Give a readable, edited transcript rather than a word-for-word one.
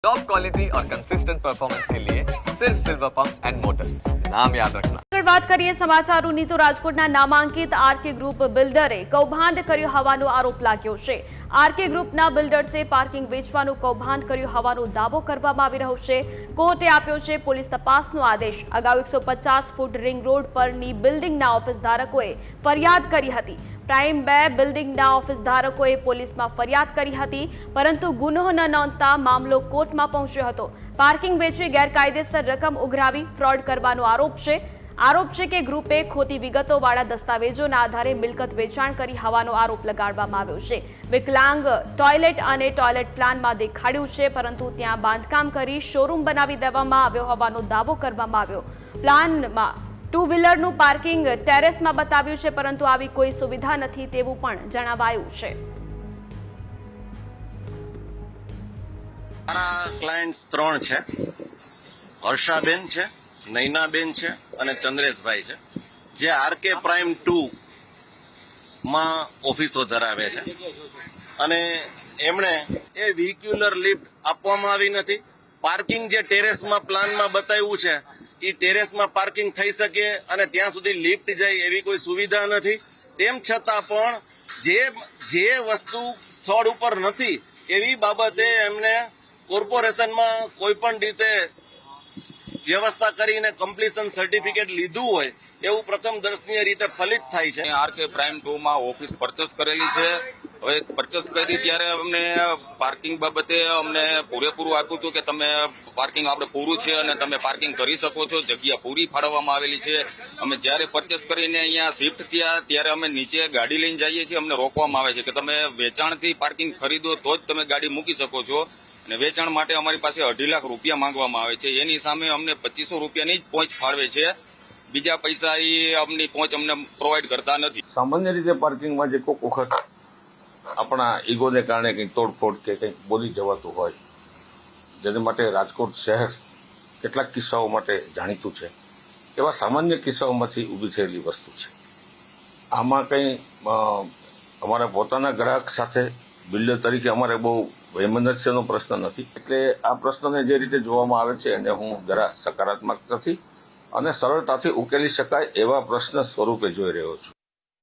Top quality और consistent performance के लिए सिर्फ सिल्वर पंप्स एंड मोटर्स, नाम याद रखना। આગળ વાત કરીએ સમાચારોની તો રાજકોટના નામાંકિત આરકે ગ્રુપ બિલ્ડરે કૌભાંડ કર્યું હોવાનો આરોપ લાગ્યો છે। આરકે ગ્રુપના બિલ્ડર્સે પાર્કિંગ વેચવાનું કૌભાંડ કર્યું હોવાનો દાવો કરવામાં આવી રહ્યો છે। કોર્ટે આપ્યો છે પોલીસ તપાસનો આદેશ। અગાઉ 150 ફૂટ રિંગ રોડ પરની બિલ્ડિંગના ઓફિસ ધારકોએ ફરિયાદ કરી હતી। પ્રાઇમ 2 બિલ્ડિંગના ઓફિસ ધારકોએ પોલીસમાં ફરિયાદ કરી હતી, પરંતુ ગુનો ન નોંધતા મામલો કોર્ટમાં પહોંચ્યો હતો। પાર્કિંગ વેચી ગેરકાયદેસર રકમ ઉઘરાવી ફ્રોડ કરવાનો આરોપ છે કે ગ્રુપે ખોટી વિગતોવાળા દસ્તાવેજોના આધારે મિલકત વેચાણ કરી હોવાનો આરોપ લગાડવામાં આવ્યો છે। વિકલાંગ ટોયલેટ અને ટોયલેટ પ્લાનમાં દેખાડ્યું છે, પરંતુ ત્યાં બાંધકામ કરી શોરૂમ બનાવી દેવામાં આવ્યો હોવાનો દાવો કરવામાં આવ્યો। પ્લાનમાં 2 વ્હીલરનું પાર્કિંગ ટેરેસમાં બતાવ્યું છે, પરંતુ આવી કોઈ સુવિધા નથી તેવું પણ જણાવાયું છે। મારા ક્લાયન્ટ્સ 3 છે। હર્ષાબેન છે, નૈનાબેન છે અને ચંદ્રેશભાઈ છે, જે આરકે પ્રાઇમ 2 માં ઓફિસો ધરાવે છે। અને એમણે એ વ્હીક્યુલર લિફ્ટ આપવામાં આવી નથી। પાર્કિંગ જે ટેરેસમાં પ્લાનમાં બતાવ્યું છે એ ટેરેસમાં પાર્કિંગ થઈ શકે અને ત્યાં સુધી લિફ્ટ જાય એવી કોઈ સુવિધા નથી। તેમ છતાં પણ જે વસ્તુ સ્થળ ઉપર નથી એવી બાબતે એમને કોર્પોરેશનમાં કોઈ પણ રીતે વ્યવસ્થા કરીને કમ્પ્લીશન સર્ટિફિકેટ લીધું હોય એવું પ્રથમ દર્શનીય રીતે ફલિત થાય છે। આરકે પ્રાઇમ 2 માં ઓફિસ પરચેસ કરેલી છે। હવે પરચેસ કરી ત્યારે અમને પાર્કિંગ બાબતે અમને પૂરેપૂરું આપ્યું હતું કે તમે પાર્કિંગ આપણે પૂરું છે અને તમે પાર્કિંગ કરી શકો છો, જગ્યા પૂરી ફાળવવામાં આવેલી છે। અમે જ્યારે પરચેસ કરીને અહીંયા શિફ્ટ થયા ત્યારે અમે નીચે ગાડી લઈને જઈએ છીએ, અમને રોકવામાં આવે છે કે તમે વેચાણથી પાર્કિંગ ખરીદો તો જ તમે ગાડી મૂકી શકો છો, અને વેચાણ માટે અમારી પાસે 2.5 લાખ રૂપિયા માંગવામાં આવે છે। એની સામે અમને 2500 રૂપિયાની જ પહોંચ ફાળવે છે, બીજા પૈસા એ અમની પહોંચ અમને પ્રોવાઈડ કરતા નથી। સામાન્ય રીતે પાર્કિંગમાં જે કોઈક વખત આપણા ઈગોને કારણે કંઈક તોડફોડ કે કંઈક બોલી જવાતું હોય, જેને માટે રાજકોટ શહેર કેટલાક કિસ્સાઓ માટે જાણીતું છે, એવા સામાન્ય કિસ્સાઓમાંથી ઊભી થયેલી વસ્તુ છે। આમાં કંઈ અમારા પોતાના ગ્રાહક સાથે બિલ્ડર તરીકે અમારે બહુ વૈમનસ્યનો પ્રશ્ન નથી, એટલે આ પ્રશ્નને જે રીતે જોવામાં આવે છે એને હું જરા સકારાત્મકતાથી અને સરળતાથી ઉકેલી શકાય એવા પ્રશ્ન સ્વરૂપે જોઈ રહ્યો છું।